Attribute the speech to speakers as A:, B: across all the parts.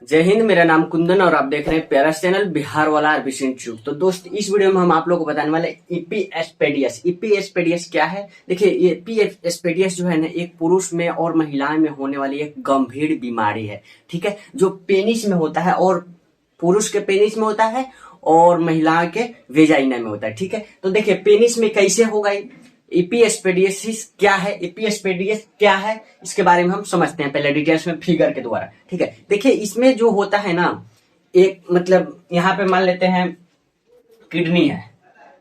A: जय हिंद। मेरा नाम कुंदन और आप देख रहे हैं प्यारस चैनल बिहार वाला आरबीसी इंस्टीट्यूट। तो दोस्त, इस वीडियो में हम आप लोगों को बताने वाले ईपीएसपेडियस। ईपीएसपेडियस क्या है? देखिए, ये ईपीएसपेडियस जो है ना, एक पुरुष में और महिलाएं में होने वाली एक गंभीर बीमारी है। ठीक है, जो पेनिस में होता है, और पुरुष के पेनिस में होता है और महिला के वेजाइना में होता है। ठीक है, तो देखिए पेनिस में कैसे होगा। ईपीएसपेडियसिस क्या है, ईपीएसपेडियस क्या है, इसके बारे में हम समझते हैं पहले डिटेल्स में फिगर के द्वारा। ठीक है, देखिए इसमें जो होता है ना, एक मतलब यहाँ पे मान लेते हैं किडनी है।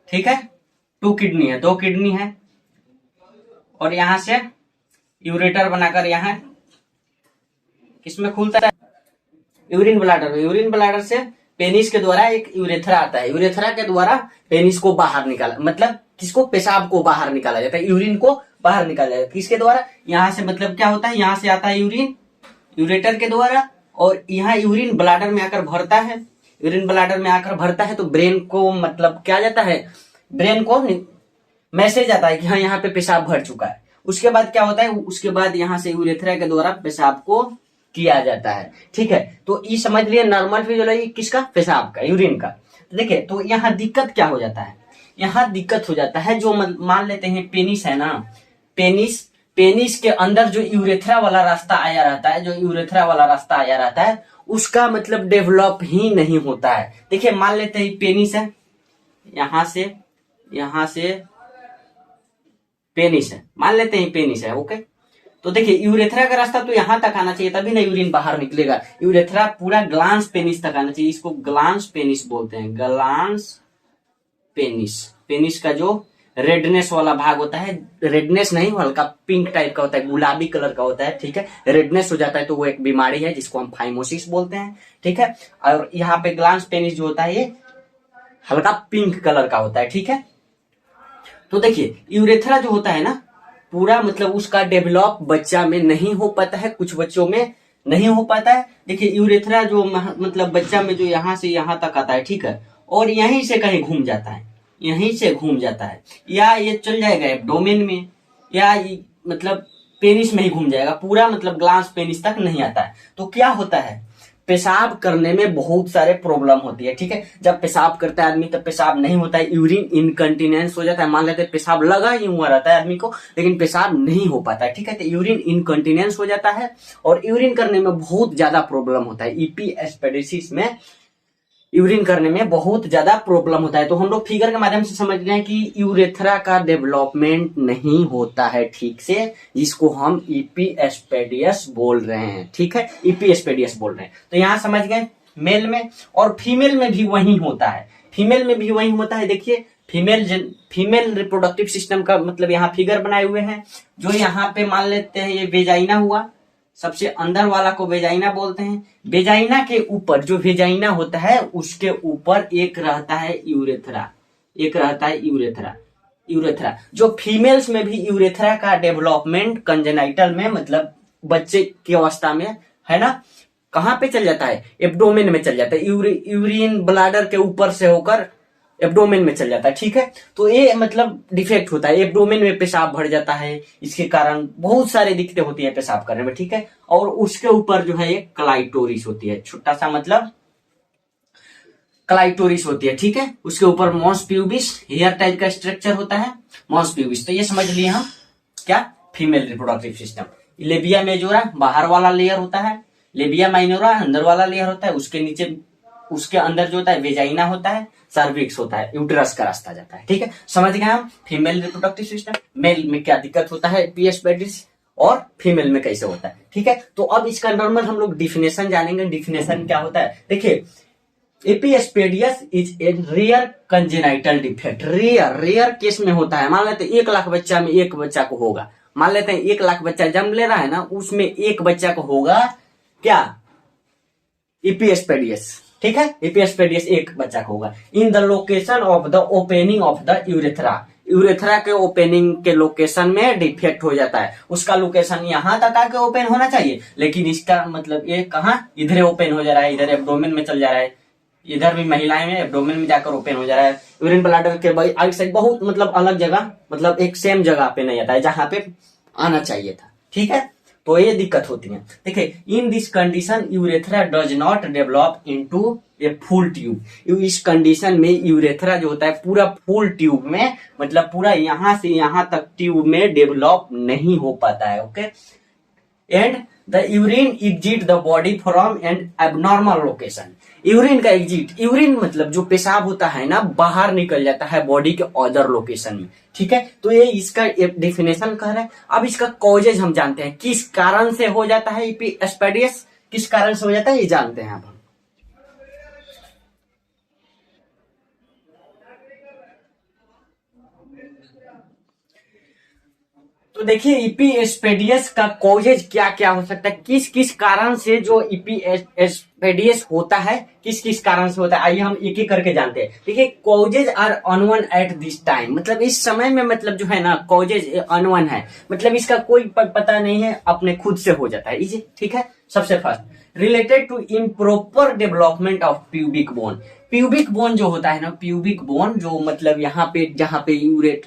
A: ठीक है, 2 किडनी है, 2 किडनी है, और यहां से यूरेटर बनाकर यहाँ किसमें खुलता है, यूरिन ब्लाडर। यूरिन ब्लाडर से पेनिस के द्वारा एक यूरेथ्रा आता है। यूरेथ्रा के द्वारा पेनिस को बाहर निकाला, मतलब किसको, पेशाब को बाहर निकाला जाता है, यूरिन को बाहर निकाला जाता है। किसके द्वारा? यहाँ से मतलब क्या होता है, यहाँ से आता है यूरिन यूरेटर के द्वारा, और यहाँ यूरिन ब्लाडर में आकर भरता है। यूरिन ब्लाडर में आकर भरता है तो ब्रेन को मतलब क्या जाता है, ब्रेन को मैसेज आता है कि हाँ यहाँ पे पेशाब भर चुका है। उसके बाद क्या होता है, उसके बाद यहाँ से यूरेथ्रा के द्वारा पेशाब को किया जाता है। ठीक है, तो ये समझ लिए नॉर्मल फिजियोलॉजी किसका, पेशाब का, यूरिन का। देखिए, तो यहाँ दिक्कत क्या हो जाता है, यहाँ दिक्कत हो जाता है, जो मान लेते हैं पेनिस है ना, पेनिस के अंदर जो यूरेथ्रा वाला रास्ता आया रहता है, जो यूरेथ्रा वाला रास्ता आया रहता है, उसका मतलब डेवलप ही नहीं होता है। देखिए, मान लेते हैं पेनिस है, यहां से पेनिस है, मान लेते हैं पेनिस है। ओके, तो देखिए यूरेथ्रा का रास्ता तो यहां तक आना चाहिए, तभी ना यूरिन बाहर निकलेगा। यूरेथ्रा पूरा ग्लांस पेनिस तक आना चाहिए, इसको ग्लांस पेनिस बोलते हैं, ग्लांस पेनिस। पेनिस का जो रेडनेस वाला भाग होता है, रेडनेस नहीं, हल्का पिंक टाइप का होता है, गुलाबी कलर का होता है। ठीक है, रेडनेस हो जाता है तो वो एक बीमारी है जिसको हम फाइमोसिस बोलते हैं। ठीक है, और यहाँ पे ग्लांस पेनिस जो होता है ये हल्का पिंक कलर का होता है। ठीक है, तो देखिए यूरेथ्रा जो होता है ना, पूरा मतलब उसका डेवलप बच्चा में नहीं हो पाता है, कुछ बच्चों में नहीं हो पाता है। देखिए यूरेथ्रा जो मतलब बच्चा में जो यहाँ से यहाँ तक आता है, ठीक है, और यहीं से कहीं घूम जाता है, यहीं से घूम जाता है, या ये चल जाएगा एब्डोमेन में, या मतलब पेनिस में ही घूम जाएगा, पूरा मतलब ग्लांस पेनिस तक नहीं आता है। तो क्या होता है, पेशाब करने में बहुत सारे प्रॉब्लम होती है। ठीक है, जब पेशाब करता है आदमी तब पेशाब नहीं होता है, यूरिन इनकंटिनेंस हो जाता है। मान लेते हैं पेशाब लगा ही हुआ रहता है आदमी को, लेकिन पेशाब नहीं हो पाता है। ठीक है, तो यूरिन इनकंटिनेंस हो जाता है, और यूरिन करने में बहुत ज्यादा प्रॉब्लम होता है। ईपीएसपेडिसिस में यूरिन करने में बहुत ज्यादा प्रॉब्लम होता है। तो हम लोग फिगर के माध्यम से समझ रहे हैं कि यूरेथ्रा का डेवलपमेंट नहीं होता है ठीक से, जिसको हम ईपीएसपेडियस बोल रहे हैं। ठीक है, ईपीएसपेडियस बोल रहे हैं। तो यहां समझ गए, मेल में और फीमेल में भी वही होता है, फीमेल में भी वही होता है। देखिए फीमेल रिप्रोडक्टिव सिस्टम का मतलब यहाँ फिगर बनाए हुए हैं। जो यहाँ पे मान लेते हैं ये वेजाइना हुआ, सबसे अंदर वाला को वेजाइना बोलते हैं। वेजाइना के ऊपर जो वेजाइना होता है उसके ऊपर एक रहता है यूरेथ्रा, एक रहता है यूरेथ्रा। जो फीमेल्स में भी यूरेथ्रा का डेवलपमेंट कंजेनाइटल में मतलब बच्चे की अवस्था में है ना, कहां पे चल जाता है, एब्डोमेन में चल जाता है, यूरिन ब्लाडर के ऊपर से होकर एब्डोमेन में चल जाता है। ठीक है, तो ये मतलब डिफेक्ट होता है, एब्डोमेन में पेशाब भर जाता है, इसके कारण बहुत सारी दिक्कतें होती है पेशाब करने में। ठीक है, और उसके ऊपर जो है ये क्लाइटोरिस होती है, छोटा सा मतलब क्लाइटोरिस होती है। ठीक है, उसके ऊपर मॉस प्यूबिस हेयर टाइप का स्ट्रक्चर होता है, मॉस प्यूबिस। तो ये समझ लिए हम क्या, female reproductive system. Labia majora बाहर वाला लेयर होता है, लेबिया माइनोरा अंदर वाला लेयर होता है, उसके नीचे उसके अंदर जो होता है वेजाइना होता है, सर्विक्स होता है, यूटेरस का रास्ता जाता है। ठीक है, समझ गए हम फीमेल रिप्रोडक्टिव सिस्टम, मेल में क्या दिक्कत होता है ईपीएसपेडिस, और फीमेल में कैसे होता है। ठीक है, तो अब इसका नॉर्मल हम लोग डिफिनेशन जानेंगे। डिफिनेशन क्या होता है, देखिए epispadias is a rare congenital defect. Rare case में होता है। मान लेते हैं 1 लाख बच्चा में एक बच्चा को होगा, मान लेते हैं 1 लाख बच्चा जन्म ले रहा है ना, उसमें एक बच्चा को होगा क्या, ईपीएसपेडियस। ठीक है, ईपीएसपेडियस एक बच्चा को होगा in the location of the opening of the urethra. Urethra के ओपनिंग के लोकेशन में डिफेक्ट हो जाता है, उसका लोकेशन यहाँ तक आके ओपन होना चाहिए, लेकिन इसका मतलब ये कहाँ, इधर ओपन हो जा रहा है, इधर एब्डोमेन में चल जा रहा है, इधर भी महिलाएं में एब्डोमेन में जाकर ओपन हो जा रहा है। यूरिन ब्लाडर के आगे साइड बहुत मतलब अलग जगह, मतलब एक सेम जगह पे नहीं आता है जहां पे आना चाहिए था। ठीक है, तो ये दिक्कत होती है। देखिए, in this condition urethra does not develop into a full tube. इस कंडीशन में यूरेथ्रा जो होता है पूरा फुल ट्यूब में, मतलब पूरा यहां से यहां तक ट्यूब में डेवलप नहीं हो पाता है। Okay, and the urine exit the body from N abnormal location. Urine का एग्जिट, यूरिन मतलब जो पेशाब होता है ना, बाहर निकल जाता है बॉडी के अदर लोकेशन में। ठीक है, तो ये इसका डेफिनेशन कह रहा है। अब इसका कॉजेज हम जानते हैं, किस कारण से हो जाता है ईपी एस्पेडियस, किस कारण से हो जाता है ये जानते हैं अब हम। तो देखिए, ईपी एस्पेडियस का कॉजेज क्या क्या हो सकता है, किस किस कारण से जो ईपी एस्पेडियस होता है, किस किस कारण से होता है, आइए हम एक एक करके जानते हैं। देखिए, causes are unknown at this time, मतलब इस समय में, मतलब जो है ना, कॉजेज अनवन है, मतलब इसका कोई पता नहीं है, अपने खुद से हो जाता है इजी। ठीक है, सबसे first related to improper development of pubic bone. Pubic bone जो होता है ना, प्यूबिक बोन जो मतलब यहाँ पे, जहाँ पे यूरेट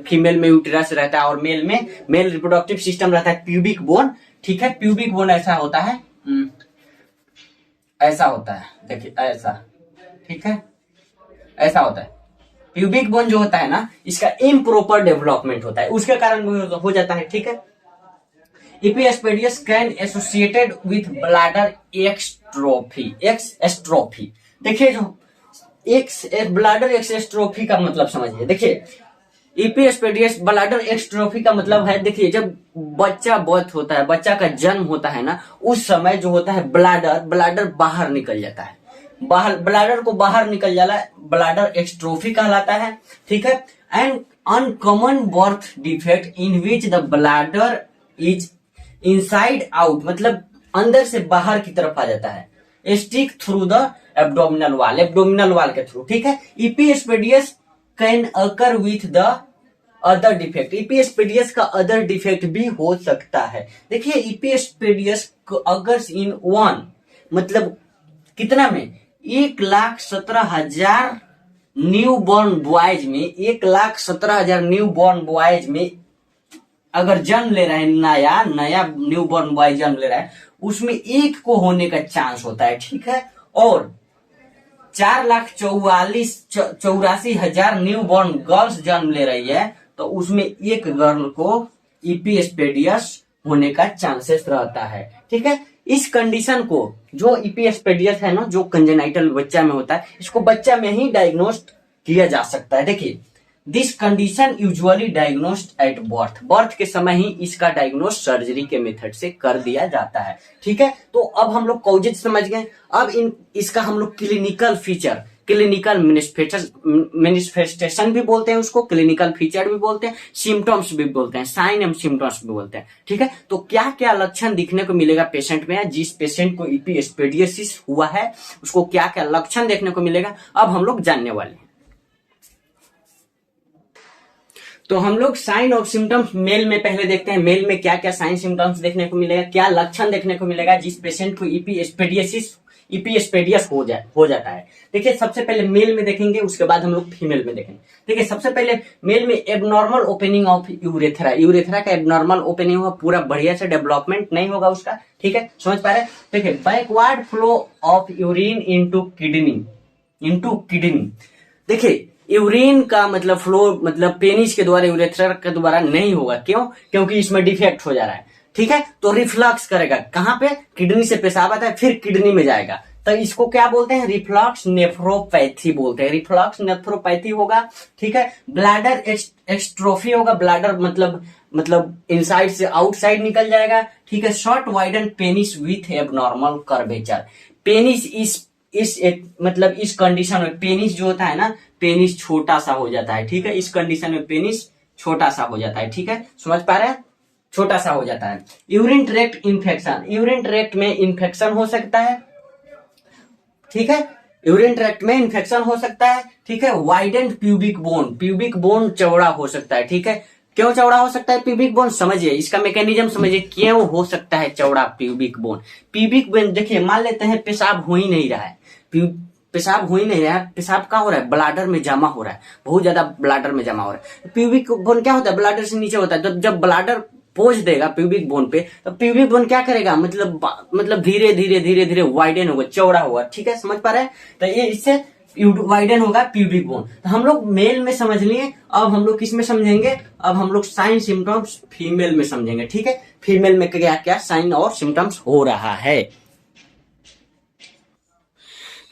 A: फीमेल में यूटेरस रहता है और मेल में मेल रिप्रोडक्टिव सिस्टम रहता है, प्यूबिक बोन। ठीक है, प्यूबिक बोन ऐसा होता है, ऐसा होता है, देखिए ऐसा। ठीक है, ऐसा होता है। प्यूबिक बोन जो होता है ना, इसका इम्प्रॉपर डेवलपमेंट होता है, उसके कारण हो जाता है। ठीक है, epispadias can associated with bladder exstrophy. देखिए, जो ब्लैडर एक्सट्रोफी का मतलब समझिए। देखिए, ईपी एस्पेडियस ब्लैडर एक्सट्रोफी का मतलब है, देखिए जब बच्चा बर्थ होता है, बच्चा का जन्म होता है ना, उस समय जो होता है ब्लैडर बाहर निकल जाता है, ब्लैडर को बाहर निकल जाला, ब्लैडर एक्सट्रोफी कहलाता है। ठीक है, and uncommon birth defect in which the bladder is inside out, मतलब अंदर से बाहर की तरफ आ जाता है, स्टिक थ्रू द एब्डोमिनल वाल के थ्रू। ठीक है, epispadias can occur with the other defect. Epispadias का अदर डिफेक्ट भी हो सकता है। देखिए, ईपी एस्पेडियस अगर इन वन, मतलब कितना में, 1,17,000 न्यू बॉर्न बॉयज में, 1,17,000 न्यू बॉर्न बॉयज में अगर जन्म ले रहा है, नया न्यू बॉर्न बॉय जन्म ले रहा है, उसमें एक को होने का चांस होता है। ठीक है, और 4,84,000 न्यू बॉर्न गर्ल्स जन्म ले रही है, तो उसमें एक गर्ल को ईपी एस्पेडियस होने का चांसेस रहता है। ठीक है, इस कंडीशन को, जो ईपी एस्पेडियस है ना, जो कंजेनाइटल बच्चा में होता है, इसको बच्चा में ही डायग्नोस्ट किया जा सकता है। देखिए, this condition usually diagnosed at birth के समय ही इसका डायग्नोस सर्जरी के मेथड से कर दिया जाता है। ठीक है, तो अब हम लोग कॉजेज समझ गए। अब इसका हम लोग क्लिनिकल फीचर, क्लिनिकल मैनिफेस्टेशन भी बोलते हैं उसको, क्लिनिकल फीचर भी बोलते हैं, सिम्टम्स भी बोलते हैं, साइन एंड सिम्टम्स भी बोलते हैं। ठीक है, तो क्या क्या लक्षण दिखने को मिलेगा पेशेंट में, जिस पेशेंट को ईपी एस्पेडियसिस हुआ है उसको क्या क्या लक्षण देखने को मिलेगा, अब हम लोग जानने वाले हैं। तो हम लोग साइन और सिम्टम्स मेल में पहले देखते हैं, मेल में क्या क्या साइन सिम्टम्स देखने को मिलेगा, क्या लक्षण देखने को मिलेगा जिस पेशेंट को ईपी एस्पेडियस हो जाता है। देखिए, सबसे पहले मेल में देखेंगे, उसके बाद हम लोग फीमेल में देखेंगे। देखिए, सबसे पहले मेल में एबनॉर्मल ओपनिंग ऑफ यूरेथ्रा का एबनॉर्मल ओपनिंग होगा, पूरा बढ़िया से डेवलपमेंट नहीं होगा उसका। ठीक है, समझ पा रहे हैं। देखिए, backward flow of urine into kidney. देखिए, यूरिन का मतलब फ्लो, मतलब पेनिस के द्वारा यूरेथ्रा के द्वारा नहीं होगा। क्यों? क्योंकि इसमें डिफेक्ट हो जा रहा है। ठीक है, तो रिफ्लक्स करेगा, कहां पे, किडनी से पेशाब आता है, फिर किडनी में जाएगा, तो इसको क्या बोलते हैं, रिफ्लक्स नेफ्रोपैथी बोलते हैं, रिफ्लक्स नेफ्रोपैथी होगा। ठीक है, ब्लैडर एक्सट्रोफी होगा, ब्लैडर मतलब इनसाइड से आउटसाइड निकल जाएगा। ठीक है, short widen penis with abnormal curvature. Penis मतलब इस कंडीशन में पेनिस जो होता है ना, पेनिस छोटा सा हो जाता है। ठीक है, इस कंडीशन में पेनिस छोटा सा हो जाता है। ठीक है, समझ पा रहे हैं, छोटा सा हो जाता है। Urine tract infection, urine tract में इन्फेक्शन हो सकता है। ठीक है, यूरिन ट्रैक्ट में इन्फेक्शन हो सकता है। ठीक है, वाइडेंड प्यूबिक बोन चौड़ा हो सकता है। ठीक है, क्यों चौड़ा हो सकता है प्यूबिक बोन, समझिए इसका मैकेनिज्म समझिए, क्यों हो सकता है चौड़ा प्यूबिक बोन। देखिए, मान लेते हैं पेशाब हो ही नहीं रहा है, पेशाब हो ही नहीं रहा है, पेशाब क्या हो रहा है, ब्लैडर में जमा हो रहा है, बहुत ज्यादा ब्लैडर में जमा हो रहा है। प्यूबिक बोन क्या होता है, ब्लैडर से नीचे होता है। जब ब्लैडर पोज देगा प्यूबिक बोन पे, तो प्यूबिक बोन क्या करेगा, मतलब धीरे धीरे धीरे धीरे वाइडन होगा, चौड़ा होगा। ठीक है, समझ पा रहे हैं? तो ये इससे वाइडन होगा प्यूबिक बोन। तो हम लोग मेल में समझ लिए, अब हम लोग किस में समझेंगे, अब हम लोग साइन सिम्टम्स फीमेल में समझेंगे। ठीक है, फीमेल में क्या क्या साइन और सिम्टम्स हो रहा है।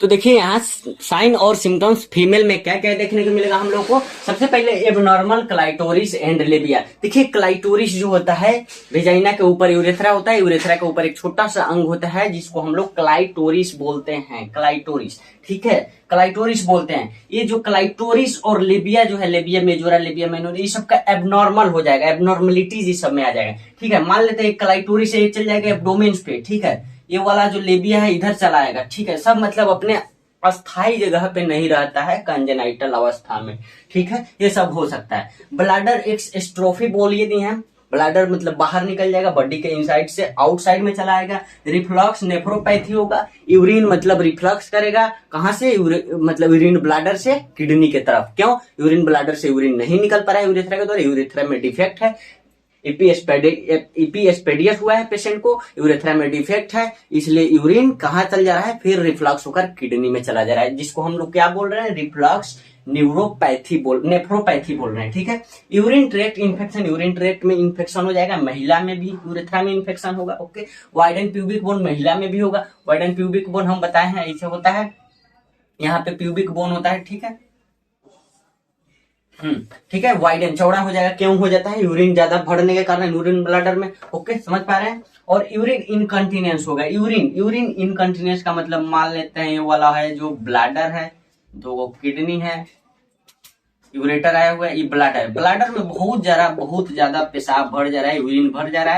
A: तो देखिए यहाँ साइन और सिम्टम्स फीमेल में क्या क्या देखने को मिलेगा हम लोग को। सबसे पहले एबनॉर्मल क्लाइटोरिस एंड लेबिया। देखिए क्लाइटोरिस जो होता है, वेजाइना के ऊपर यूरेथ्रा होता है, यूरेथ्रा के ऊपर एक छोटा सा अंग होता है जिसको हम लोग क्लाइटोरिस बोलते हैं, क्लाइटोरिस। ठीक है, क्लाइटोरिस बोलते हैं। ये जो क्लाइटोरिस और लेबिया जो है, लेबिया मेजोरा, लेबिया माइनोरा, ये सबका एबनॉर्मल हो जाएगा, एबनॉर्मेलिटीज इस सब में आ जाएगा। ठीक है, मान लेते हैं क्लाइटोरिस है, चल जाएगा एब्डोमेन पे। ठीक है, ये वाला जो लेबिया है इधर चला आएगा। ठीक है, सब मतलब अपने अस्थाई जगह पे नहीं रहता है, कंजेनाइटल अवस्था में। ठीक है, ये सब हो सकता है। ब्लैडर एक्स्ट्रोफी बोलिए दी है, ब्लैडर मतलब बाहर निकल जाएगा, बॉडी के इनसाइड से आउटसाइड में चला आएगा। रिफ्लक्स नेफ्रोपैथी होगा, यूरिन मतलब रिफ्लक्स करेगा, कहां से, मतलब यूरिन ब्लैडर से किडनी के तरफ। क्यों, यूरिन ब्लैडर से यूरिन नहीं निकल पा रहा है यूरेथ्रा के द्वारा, यूरेथ्रा में डिफेक्ट है, इपीएस्पेडियस हुआ है पेशेंट को, यूरेथ्रा में डिफेक्ट है, इसलिए यूरिन कहाँ चल जा रहा है, फिर रिफ्लक्स होकर किडनी में चला जा रहा है, जिसको हम लोग क्या बोल रहे हैं, रिफ्लक्स नेफ्रोपैथी बोल रहे हैं। ठीक है, urine tract infection, urine tract में इन्फेक्शन हो जाएगा, महिला में भी यूरेथ्रा में इन्फेक्शन होगा। ओके, वाइडन प्यूबिक बोन महिला में भी होगा। वाइडन प्यूबिक बोन हम बताए हैं ऐसे होता है, यहाँ पे प्यूबिक बोन होता है। ठीक है, ठीक है, वाइडन चौड़ा हो जाएगा। क्यों हो जाता है, यूरिन ज्यादा भरने के कारण, यूरिन ब्लैडर में। ओके, समझ पा रहे हैं? और यूरिन इनकंटिनेंस होगा। यूरिन इनकंटिनेंस का मतलब मान लेते हैं ये वाला है जो ब्लैडर है, दो किडनी है, यूरेटर आया हुआ है, ये ब्लैडर, ब्लैडर में बहुत ज्यादा पेशाब भर जा रहा है, यूरिन भर जा रहा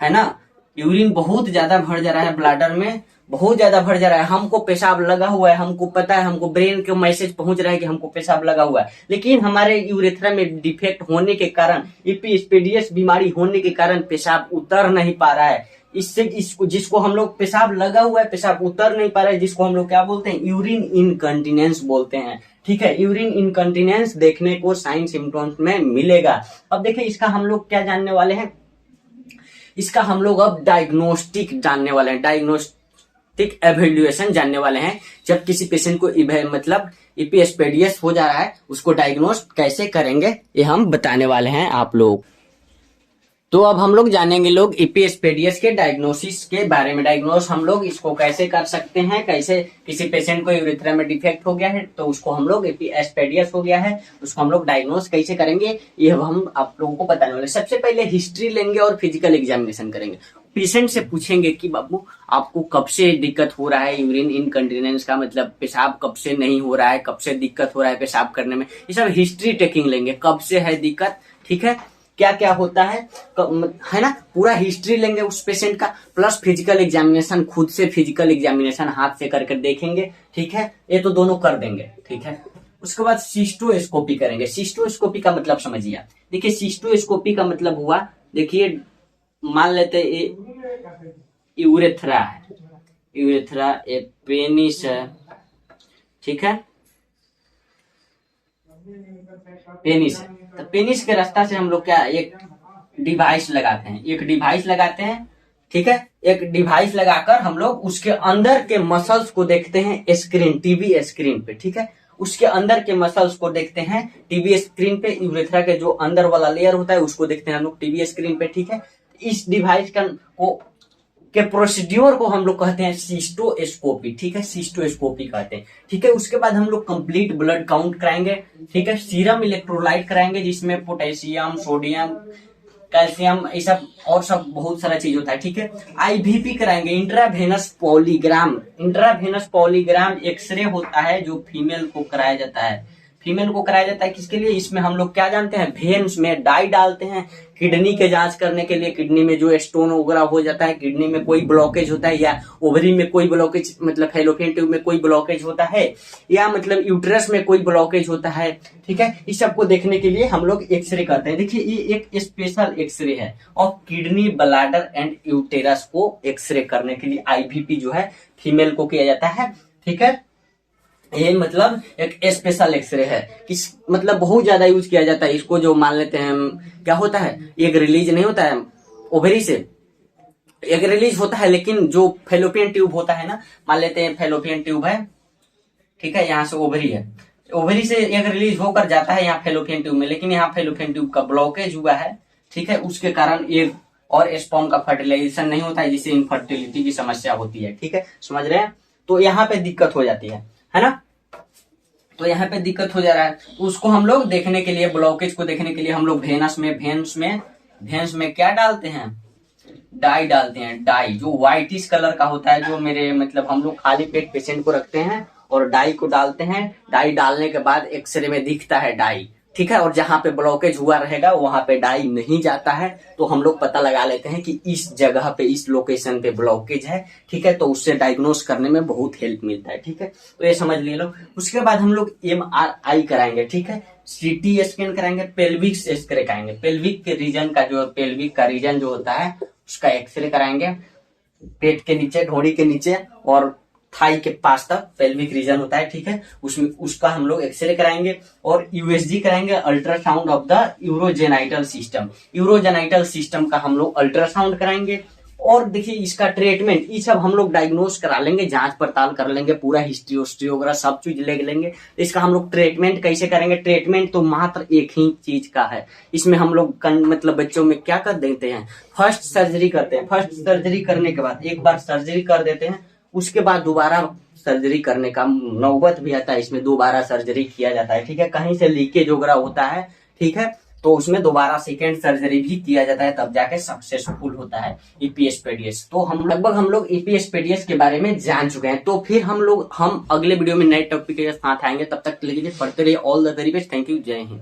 A: है ना, यूरिन बहुत ज्यादा भर जा रहा है, ब्लैडर में बहुत ज्यादा भर जा रहा है, हमको पेशाब लगा हुआ है, हमको पता है, हमको ब्रेन के मैसेज पहुंच रहा है कि हमको पेशाब लगा हुआ है, लेकिन हमारे यूरेथ्रा में डिफेक्ट होने के कारण, इपीस्पेडियस बीमारी होने के कारण पेशाब उतर नहीं पा रहा है। इसको जिसको हम लोग पेशाब लगा हुआ है, पेशाब उतर नहीं पा रहा है, जिसको हम लोग क्या बोलते हैं, यूरिन इनकंटिनेंस बोलते हैं। ठीक है, यूरिन इनकंटिनेंस देखने को साइन सिम्टम्स में मिलेगा। अब देखिए इसका हम लोग क्या जानने वाले हैं, इसका हम लोग अब डायग्नोस्टिक जानने वाले हैं, डायग्नोस्टिक एवेल्युएशन जानने वाले हैं। जब किसी पेशेंट को मतलब इपीएस्पेडियस हो जा रहा है, उसको डायग्नोस कैसे करेंगे ये हम बताने वाले हैं आप लोग। तो अब हम लोग जानेंगे लोग इपीएस्पेडियस के डायग्नोसिस के बारे में। डायग्नोस हम लोग इसको कैसे कर सकते हैं, कैसे किसी पेशेंट को यूरेथ्रा में डिफेक्ट हो गया है तो उसको हम लोग इपीएस्पेडियस हो गया है, उसको हम लोग डायग्नोस कैसे करेंगे ये हम आप लोगों को बताने वाले। सबसे पहले हिस्ट्री लेंगे और फिजिकल एग्जामिनेशन करेंगे। पेशेंट से पूछेंगे कि बाबू आपको कब से दिक्कत हो रहा है, यूरिन इनकंटिनेंस का मतलब पेशाब कब से नहीं हो रहा है, कब से दिक्कत हो रहा है पेशाब करने में, ये सब हिस्ट्री टेकिंग लेंगे, कब से है दिक्कत, ठीक है, क्या क्या होता है ना, पूरा हिस्ट्री लेंगे उस पेशेंट का, प्लस फिजिकल एग्जामिनेशन, खुद से फिजिकल एग्जामिनेशन हाथ से करके देखेंगे। ठीक है, ये तो दोनों कर देंगे। ठीक है, उसके बाद सिस्टोस्कोपी करेंगे। सिस्टोस्कोपी का मतलब समझिए, देखिए सिस्टोस्कोपी का मतलब हुआ, देखिए मान लेते यूरेथ्रा है, यूरेथ्रा ए पेनिस है, ठीक है, पेनिस है, तो पेनिस के रास्ता से हम लोग क्या एक डिवाइस लगाते हैं, ठीक है, एक डिवाइस लगाकर हम लोग उसके अंदर के मसल्स को देखते हैं स्क्रीन, टीवी स्क्रीन पे। ठीक है, उसके अंदर के मसल्स को देखते हैं टीवी स्क्रीन पे, यूरेथ्रा के जो अंदर वाला लेयर होता है उसको देखते हैं हम लोग टीवी स्क्रीन पे। ठीक है, इस डिवाइस के प्रोसीड्योर को हम लोग कहते हैं सिस्टोस्कोपी। ठीक है, सिस्टोस्कोपी कहते हैं। ठीक है, उसके बाद हम लोग कंप्लीट ब्लड काउंट कराएंगे। ठीक है, सीरम इलेक्ट्रोलाइट कराएंगे जिसमें पोटेशियम, सोडियम, कैल्शियम, ये सब और सब बहुत सारा चीज होता है। ठीक है, आईवीपी कराएंगे, इंट्रावेनस पॉलीग्राम एक्सरे होता है जो फीमेल को कराया जाता है। किसके लिए, इसमें हम लोग क्या जानते हैं, वेन्स में डाई डालते हैं किडनी के जांच करने के लिए, किडनी में जो स्टोन वगैरह हो जाता है, किडनी में कोई ब्लॉकेज होता है, या ओवरी में कोई ब्लॉकेज मतलब फैलोपियन ट्यूब में कोई ब्लॉकेज होता है, या मतलब यूट्रस में कोई ब्लॉकेज होता है। ठीक है, इस सबको देखने के लिए हम लोग एक्सरे करते हैं। देखिए ये एक स्पेशल एक्सरे है, और किडनी, ब्लैडर एंड यूटेरस को एक्सरे करने के लिए आईवीपी जो है फीमेल को किया जाता है। ठीक है, ये मतलब एक स्पेशल एक्सरे है, किस मतलब बहुत ज्यादा यूज किया जाता है इसको, जो मान लेते हैं क्या होता है, एक रिलीज नहीं होता है ओवरी से एग रिलीज होता है, लेकिन जो फेलोपियन ट्यूब होता है ना, मान लेते हैं फेलोपियन ट्यूब है, ठीक है, यहाँ से ओवरी है, ओवरी से एग रिलीज होकर जाता है यहाँ फेलोपियन ट्यूब में, लेकिन यहाँ फेलोपियन ट्यूब का ब्लॉकेज हुआ है, ठीक है, उसके कारण एग और स्पर्म का फर्टिलाइजेशन नहीं होता है, जिससे इनफर्टिलिटी की समस्या होती है, ठीक है, समझ रहे हैं। तो यहाँ पे दिक्कत हो जाती है ना, तो यहाँ पे दिक्कत हो जा रहा है, उसको हम लोग देखने के लिए, ब्लॉकेज को देखने के लिए हम लोग भेंस में क्या डालते हैं, डाई डालते हैं, डाई जो व्हाइटिश कलर का होता है, जो मेरे मतलब हम लोग खाली पेट पेशेंट को रखते हैं और डाई को डालते हैं, डाई डालने के बाद एक्सरे में दिखता है डाई, ठीक है, और जहां पे ब्लॉकेज हुआ रहेगा वहां पे डाई नहीं जाता है, तो हम लोग पता लगा लेते हैं कि इस जगह पे, इस लोकेशन पे ब्लॉकेज है, ठीक है, तो उससे डायग्नोस करने में बहुत हेल्प मिलता है, ठीक है, तो ये समझ ले लो। उसके बाद हम लोग MRI कराएंगे, ठीक है, CT स्कैन कराएंगे, पेल्विक एक्सरे कराएंगे, पेल्विक के रीजन का जो पेल्विक का रीजन जो होता है उसका एक्सरे कराएंगे, पेट के नीचे, ढोड़ी के नीचे और थाई के पास तक पेल्विक रीजन होता है, ठीक है, उसमें उसका हम लोग एक्सरे कराएंगे और USG कराएंगे, ultrasound of the urogenital system, urogenital system का हम लोग अल्ट्रासाउंड कराएंगे। और देखिए इसका ट्रीटमेंट, ये सब हम लोग डायग्नोस करा लेंगे, जांच पड़ताल कर लेंगे, पूरा हिस्ट्री वगैरह सब चीज ले लेंगे। तो इसका हम लोग ट्रीटमेंट कैसे करेंगे, ट्रीटमेंट तो मात्र एक ही चीज का है, इसमें हम लोग मतलब बच्चों में क्या कर देते हैं, फर्स्ट सर्जरी करते हैं, फर्स्ट सर्जरी करने के बाद एक बार सर्जरी कर देते हैं, उसके बाद दोबारा सर्जरी करने का नौबत भी आता है, इसमें दोबारा सर्जरी किया जाता है, ठीक है, कहीं से लीकेज वगैरह होता है, ठीक है, तो उसमें दोबारा सेकेंड सर्जरी भी किया जाता है, तब जाके सक्सेसफुल होता है EPS-PDS। तो हम लगभग EPS-PDS के बारे में जान चुके हैं। तो फिर हम अगले वीडियो में नए टॉपिक के साथ आएंगे, तब तक के लिए पढ़ते रहिए। All the very best, thank you, जय हिंद।